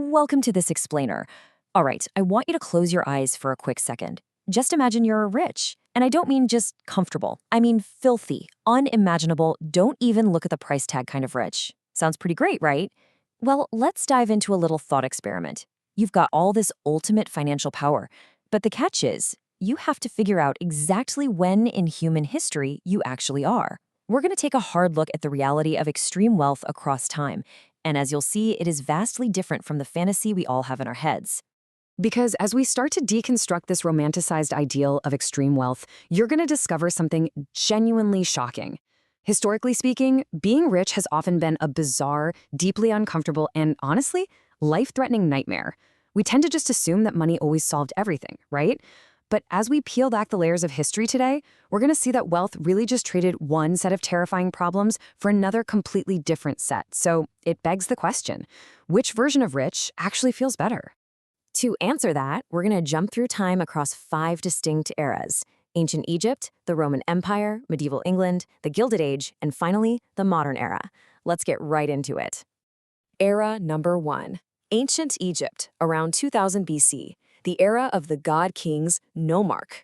Welcome to this explainer. All right, I want you to close your eyes for a quick second. Just imagine you're rich. And I don't mean just comfortable. I mean filthy, unimaginable, don't even look at the price tag kind of rich. Sounds pretty great, right? Well, let's dive into a little thought experiment. You've got all this ultimate financial power, but the catch is, you have to figure out exactly when in human history you actually are. We're going to take a hard look at the reality of extreme wealth across time. And as you'll see, it is vastly different from the fantasy we all have in our heads. Because as we start to deconstruct this romanticized ideal of extreme wealth, you're going to discover something genuinely shocking. Historically speaking, being rich has often been a bizarre, deeply uncomfortable, and honestly, life-threatening nightmare. We tend to just assume that money always solved everything, right? But as we peel back the layers of history today, we're going to see that wealth really just traded one set of terrifying problems for another completely different set. So it begs the question, which version of rich actually feels better? To answer that, we're going to jump through time across 5 distinct eras: ancient Egypt, the Roman Empire, medieval England, the Gilded Age, and finally, the modern era. Let's get right into it. Era number 1. Ancient Egypt, around 2000 BC, the era of the god-kings nomarch.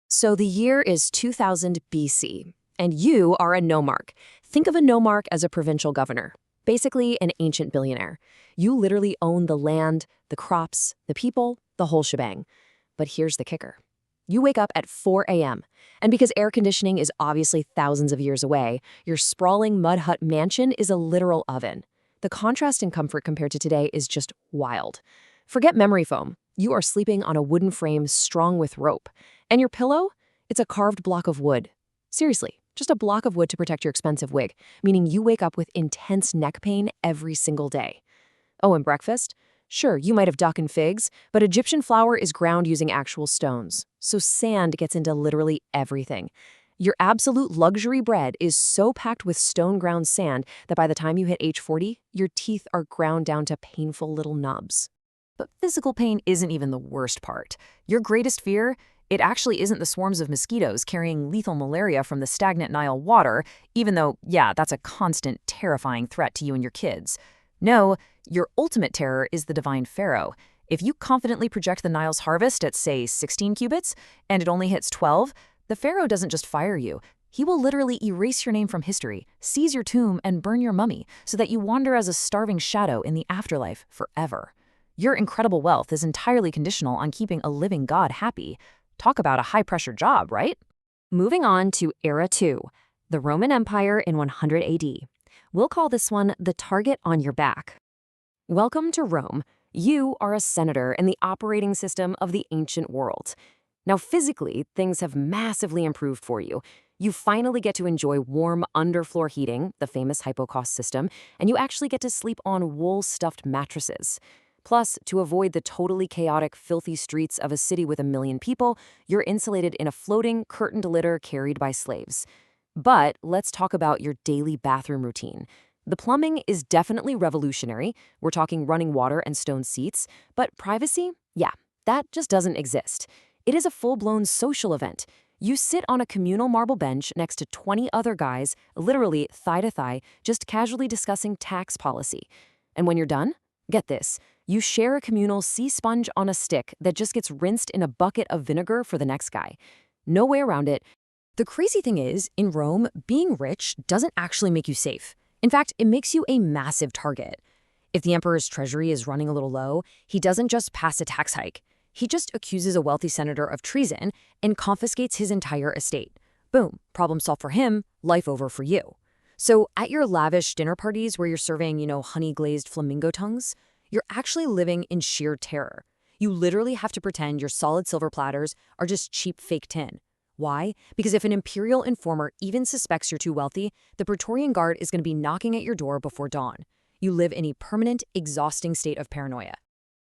So the year is 2000 BC, and you are a nomarch. Think of a nomarch as a provincial governor, basically an ancient billionaire. You literally own the land, the crops, the people, the whole shebang. But here's the kicker. You wake up at 4 a.m., and because air conditioning is obviously thousands of years away, your sprawling mud hut mansion is a literal oven. The contrast in comfort compared to today is just wild. Forget memory foam. You are sleeping on a wooden frame strung with rope. And your pillow? It's a carved block of wood. Seriously, just a block of wood to protect your expensive wig, meaning you wake up with intense neck pain every single day. Oh, and breakfast? Sure, you might have duck and figs, but Egyptian flour is ground using actual stones, so sand gets into literally everything. Your absolute luxury bread is so packed with stone-ground sand that by the time you hit age 40, your teeth are ground down to painful little nubs. But physical pain isn't even the worst part. Your greatest fear? It actually isn't the swarms of mosquitoes carrying lethal malaria from the stagnant Nile water, even though, yeah, that's a constant, terrifying threat to you and your kids. No, your ultimate terror is the divine pharaoh. If you confidently project the Nile's harvest at, say, 16 cubits, and it only hits 12, the pharaoh doesn't just fire you. He will literally erase your name from history, seize your tomb, and burn your mummy so that you wander as a starving shadow in the afterlife forever. Your incredible wealth is entirely conditional on keeping a living god happy. Talk about a high-pressure job, right? Moving on to Era 2, the Roman Empire in 100 AD. We'll call this one the target on your back. Welcome to Rome. You are a senator in the operating system of the ancient world. Now, physically, things have massively improved for you. You finally get to enjoy warm underfloor heating, the famous hypocaust system, and you actually get to sleep on wool-stuffed mattresses. Plus, to avoid the totally chaotic, filthy streets of a city with 1 million people, you're insulated in a floating, curtained litter carried by slaves. But let's talk about your daily bathroom routine. The plumbing is definitely revolutionary. We're talking running water and stone seats. But privacy? Yeah, that just doesn't exist. It is a full-blown social event. You sit on a communal marble bench next to 20 other guys, literally thigh to thigh, just casually discussing tax policy. And when you're done, get this. You share a communal sea sponge on a stick that just gets rinsed in a bucket of vinegar for the next guy. No way around it. The crazy thing is, in Rome, being rich doesn't actually make you safe. In fact, it makes you a massive target. If the emperor's treasury is running a little low, he doesn't just pass a tax hike. He just accuses a wealthy senator of treason and confiscates his entire estate. Boom, problem solved for him, life over for you. So at your lavish dinner parties where you're serving, honey-glazed flamingo tongues, you're actually living in sheer terror. You literally have to pretend your solid silver platters are just cheap fake tin. Why? Because if an imperial informer even suspects you're too wealthy, the Praetorian Guard is going to be knocking at your door before dawn. You live in a permanent, exhausting state of paranoia.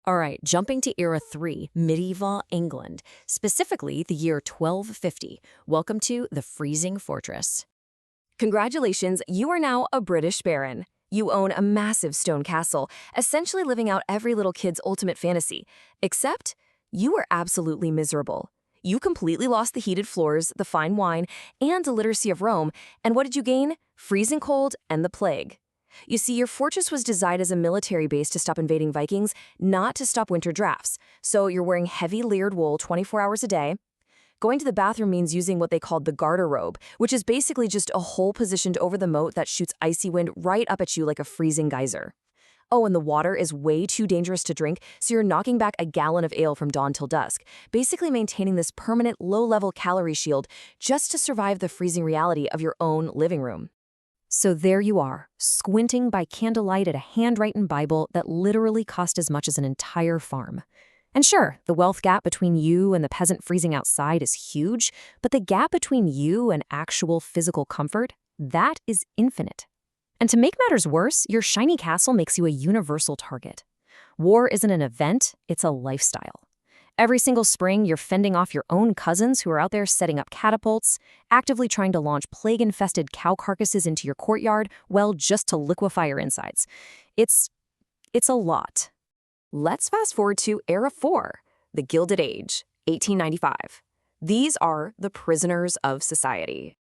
All right, jumping to Era 3, medieval England, specifically the year 1250. Welcome to the Freezing Fortress. Congratulations, you are now a British baron. You own a massive stone castle, essentially living out every little kid's ultimate fantasy. Except, you are absolutely miserable. You completely lost the heated floors, the fine wine, and the literacy of Rome, and what did you gain? Freezing cold and the plague. You see, your fortress was designed as a military base to stop invading Vikings, not to stop winter drafts. So you're wearing heavy layered wool 24 hours a day. Going to the bathroom means using what they called the garter robe, which is basically just a hole positioned over the moat that shoots icy wind right up at you like a freezing geyser. Oh, and the water is way too dangerous to drink, so you're knocking back a gallon of ale from dawn till dusk, basically maintaining this permanent low-level calorie shield just to survive the freezing reality of your own living room. So there you are, squinting by candlelight at a handwritten Bible that literally cost as much as an entire farm. And sure, the wealth gap between you and the peasant freezing outside is huge, but the gap between you and actual physical comfort, that is infinite. And to make matters worse, your shiny castle makes you a universal target. War isn't an event, it's a lifestyle. Every single spring, you're fending off your own cousins who are out there setting up catapults, actively trying to launch plague-infested cow carcasses into your courtyard, well, just to liquefy your insides. It's a lot. Let's fast forward to Era 4, the Gilded Age, 1895. These are the prisoners of society.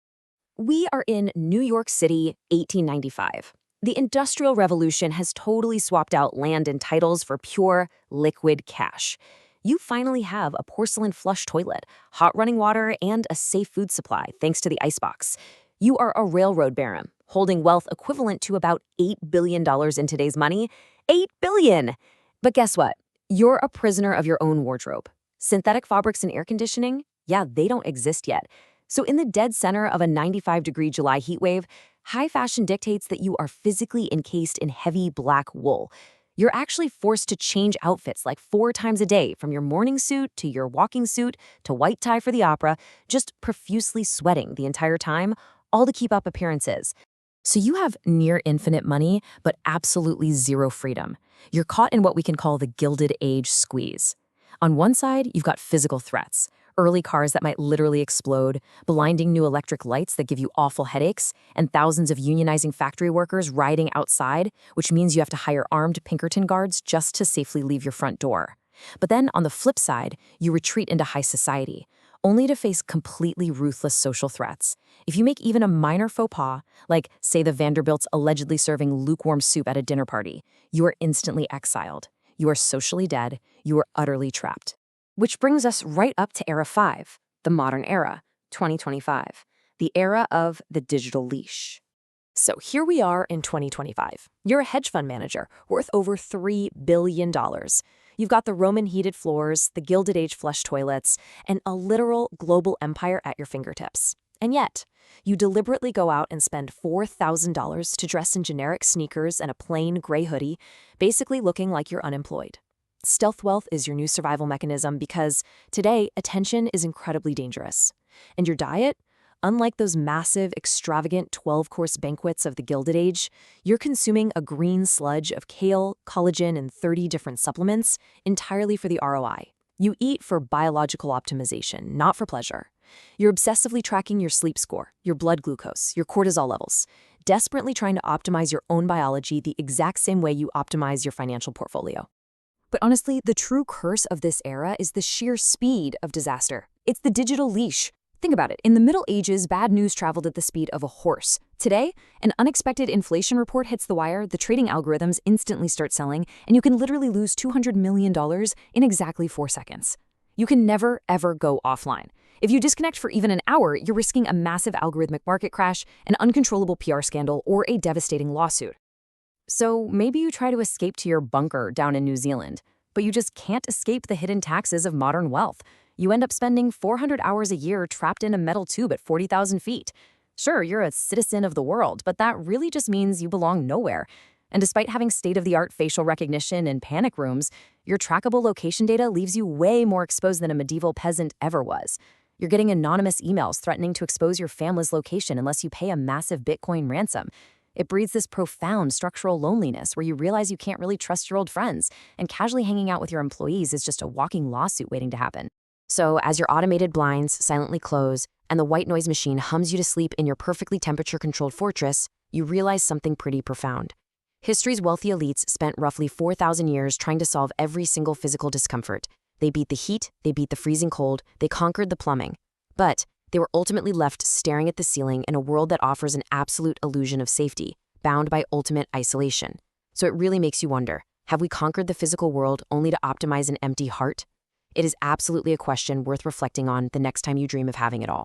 We are in New York City, 1895. The Industrial Revolution has totally swapped out land and titles for pure, liquid cash. You finally have a porcelain flush toilet, hot running water, and a safe food supply thanks to the icebox. You are a railroad baron, holding wealth equivalent to about $8 billion in today's money. $8 billion! But guess what? You're a prisoner of your own wardrobe. Synthetic fabrics and air conditioning? Yeah, they don't exist yet. So in the dead center of a 95-degree July heat wave, high fashion dictates that you are physically encased in heavy black wool. You're actually forced to change outfits like 4 times a day, from your morning suit to your walking suit to white tie for the opera, just profusely sweating the entire time, all to keep up appearances. So you have near infinite money, but absolutely zero freedom. You're caught in what we can call the Gilded Age squeeze. On one side, you've got physical threats. Early cars that might literally explode, blinding new electric lights that give you awful headaches, and thousands of unionizing factory workers rioting outside, which means you have to hire armed Pinkerton guards just to safely leave your front door. But then, on the flip side, you retreat into high society, only to face completely ruthless social threats. If you make even a minor faux pas, like, say, the Vanderbilts allegedly serving lukewarm soup at a dinner party, you are instantly exiled. You are socially dead. You are utterly trapped. Which brings us right up to Era 5, the modern era, 2025, the era of the digital leash. So here we are in 2025. You're a hedge fund manager worth over $3 billion. You've got the Roman heated floors, the Gilded Age flush toilets, and a literal global empire at your fingertips. And yet, you deliberately go out and spend $4,000 to dress in generic sneakers and a plain gray hoodie, basically looking like you're unemployed. Stealth wealth is your new survival mechanism because today, attention is incredibly dangerous. And your diet? Unlike those massive, extravagant 12-course banquets of the Gilded Age, you're consuming a green sludge of kale, collagen, and 30 different supplements entirely for the ROI. You eat for biological optimization, not for pleasure. You're obsessively tracking your sleep score, your blood glucose, your cortisol levels, desperately trying to optimize your own biology the exact same way you optimize your financial portfolio. But honestly, the true curse of this era is the sheer speed of disaster. It's the digital leash. Think about it. In the Middle Ages, bad news traveled at the speed of a horse. Today, an unexpected inflation report hits the wire, the trading algorithms instantly start selling, and you can literally lose $200 million in exactly 4 seconds. You can never, ever go offline. If you disconnect for even an hour, you're risking a massive algorithmic market crash, an uncontrollable PR scandal, or a devastating lawsuit. So maybe you try to escape to your bunker down in New Zealand, but you just can't escape the hidden taxes of modern wealth. You end up spending 400 hours a year trapped in a metal tube at 40,000 feet. Sure, you're a citizen of the world, but that really just means you belong nowhere. And despite having state-of-the-art facial recognition and panic rooms, your trackable location data leaves you way more exposed than a medieval peasant ever was. You're getting anonymous emails threatening to expose your family's location unless you pay a massive Bitcoin ransom. It breeds this profound structural loneliness where you realize you can't really trust your old friends, and casually hanging out with your employees is just a walking lawsuit waiting to happen. So as your automated blinds silently close and the white noise machine hums you to sleep in your perfectly temperature-controlled fortress, you realize something pretty profound. History's wealthy elites spent roughly 4,000 years trying to solve every single physical discomfort. They beat the heat, they beat the freezing cold, they conquered the plumbing. But they were ultimately left staring at the ceiling in a world that offers an absolute illusion of safety, bound by ultimate isolation. So it really makes you wonder, have we conquered the physical world only to optimize an empty heart? It is absolutely a question worth reflecting on the next time you dream of having it all.